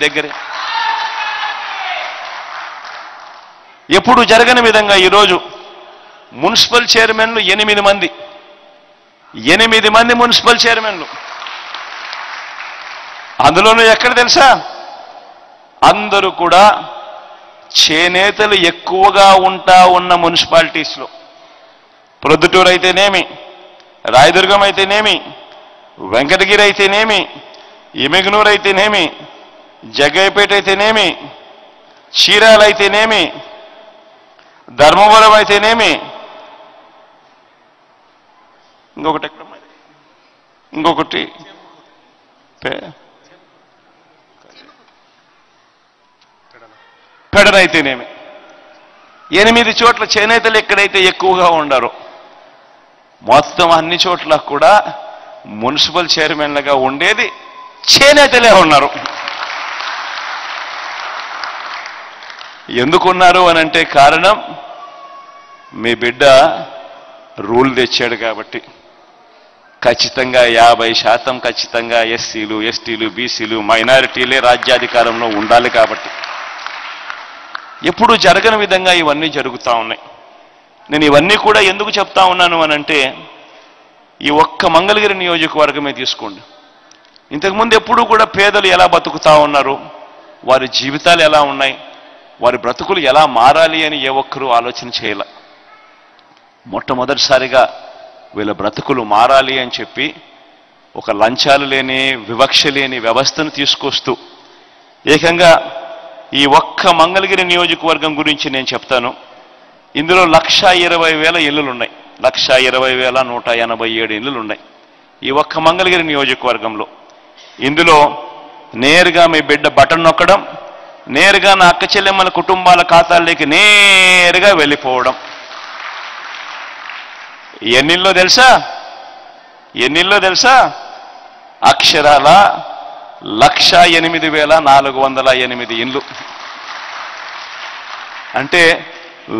దగ్గరే ఎప్పుడు జరగని విధంగా ఈరోజు మున్సిపల్ చైర్మన్లు 8 మంది 8 మంది మున్సిపల్ చైర్మన్లు. అందులోనూ ఎక్కడ తెలుసా, అందరూ కూడా చేనేతలు ఎక్కువగా ఉన్న మున్సిపాలిటీస్లో, ప్రొద్దుటూరు అయితేనేమి, రాయదుర్గం అయితేనేమి, వెంకటగిరి అయితేనేమి, ఎమిగనూరు అయితేనేమి, జగ్గయ్యపేట అయితేనేమి, చీరాల అయితేనేమి, ధర్మవరం అయితేనేమి, ఇంకొకటి పెడనైతేనేమి, 8 చోట్ల చేనేతలు ఎక్కడైతే ఎక్కువగా ఉండారో మొత్తం అన్ని చోట్ల కూడా మున్సిపల్ చైర్మన్లుగా ఉండేది చేనేతలే ఉన్నారు. ఎందుకున్నారు అనంటే కారణం, మీ బిడ్డ రూల్ తెచ్చాడు కాబట్టి. ఖచ్చితంగా 50% ఖచ్చితంగా ఎస్సీలు, ఎస్టీలు, బీసీలు, మైనారిటీలే రాజ్యాధికారంలో ఉండాలి కాబట్టి ఎప్పుడు జరగని విధంగా ఇవన్నీ జరుగుతూ ఉన్నాయి. నేను ఇవన్నీ కూడా ఎందుకు చెప్తా ఉన్నాను అనంటే, ఈ ఒక్క మంగళగిరి నియోజకవర్గమే తీసుకోండి. ఇంతకుముందు ఎప్పుడూ కూడా పేదలు ఎలా బతుకుతా ఉన్నారు, వారి జీవితాలు ఎలా ఉన్నాయి, వారి బ్రతుకులు ఎలా మారాలి అని ఏ ఒక్కరూ ఆలోచన చేయాల. మొట్టమొదటిసారిగా వీళ్ళ బ్రతుకులు మారాలి అని చెప్పి ఒక లంచాలు లేని, వివక్ష లేని వ్యవస్థను తీసుకొస్తూ ఏకంగా ఈ ఒక్క మంగళగిరి నియోజకవర్గం గురించి నేను చెప్తాను. ఇందులో 1,20,000 ఇళ్ళు ఉన్నాయి. 1,20,187 ఇళ్ళు ఉన్నాయి ఈ ఒక్క మంగళగిరి నియోజకవర్గంలో. ఇందులో నేరుగా మీ బిడ్డ బటన్ నొక్కడం, నేరుగా నా అక్క చెల్లెమ్మల కుటుంబాల ఖాతాల్లోకి నేరుగా వెళ్ళిపోవడం. ఎన్నిల్లో తెలుసా? అక్షరాల 1,08,408 ఇండ్లు. అంటే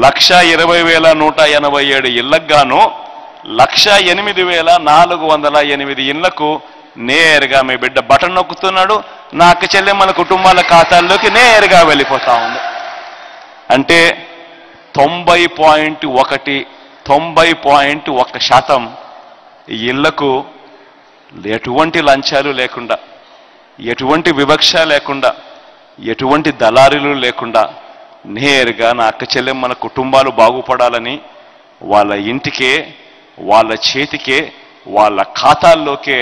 1,20,187 ఇళ్లకు గాను 1,08,408 ఇళ్లకు నేరుగా మీ బిడ్డ బటన్ నొక్కుతున్నాడు. నా అక్క చెల్లెమ్మల కుటుంబాల ఖాతాల్లోకి నేరుగా వెళ్ళిపోతా ఉంది. అంటే 90.1% ఈ ఇళ్లకు ఎటువంటి లంచాలు లేకుండా, ఎటువంటి వివక్ష లేకుండా, ఎటువంటి దళారీలు లేకుండా నేరుగా నా అక్క చెల్లెమ్మల కుటుంబాలు బాగుపడాలని వాళ్ళ ఇంటికే, వాళ్ళ చేతికే, వాళ్ళ ఖాతాల్లోకే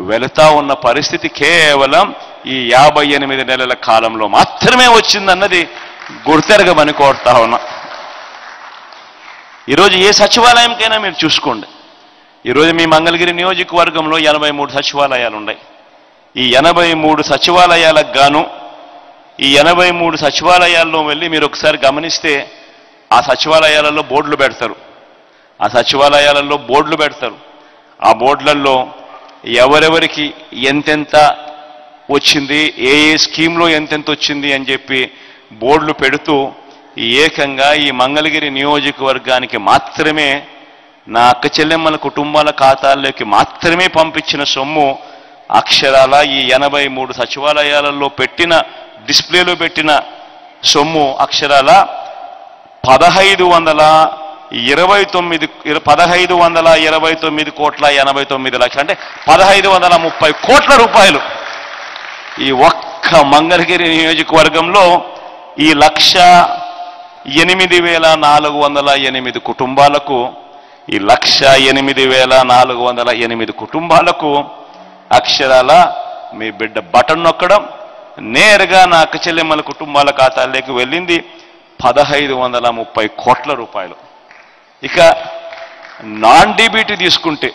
వెళుతా ఉన్న పరిస్థితి కేవలం ఈ 58 నెలల కాలంలో మాత్రమే వచ్చిందన్నది గుర్తెరగమని కోరుతా ఉన్నా. ఈరోజు ఏ సచివాలయంకైనా మీరు చూసుకోండి. ఈరోజు మీ మంగళగిరి నియోజకవర్గంలో 83 సచివాలయాలు ఉన్నాయి. ఈ 83 సచివాలయాలకు గాను ఈ 83 సచివాలయాల్లో వెళ్ళి మీరు ఒకసారి గమనిస్తే ఆ సచివాలయాలలో బోర్డులు పెడతారు. ఆ బోర్డులలో ఎవరెవరికి ఎంతెంత వచ్చింది, ఏ స్కీమ్లో ఎంతెంత వచ్చింది అని చెప్పి బోర్డులు పెడుతూ ఏకంగా ఈ మంగళగిరి నియోజకవర్గానికి మాత్రమే, నా అక్క చెల్లెమ్మల కుటుంబాల ఖాతాల్లోకి మాత్రమే పంపించిన సొమ్ము అక్షరాల ఈ 83 సచివాలయాలలో పెట్టిన, డిస్ప్లేలో పెట్టిన సొమ్ము అక్షరాల 1,529 కోట్ల 89 లక్షలు, అంటే 1,530 కోట్ల రూపాయలు ఈ ఒక్క మంగళగిరి నియోజకవర్గంలో ఈ 1,08,408 కుటుంబాలకు, ఈ 1,08,408 కుటుంబాలకు అక్షరాల మీ బిడ్డ బటన్ నొక్కడం, నేరుగా నా అక్క చెల్లెమ్మల కుటుంబాల ఖాతాల్లోకి వెళ్ళింది 1,530 కోట్ల రూపాయలు. ఇక నాన్ డీబీటీ తీసుకుంటే,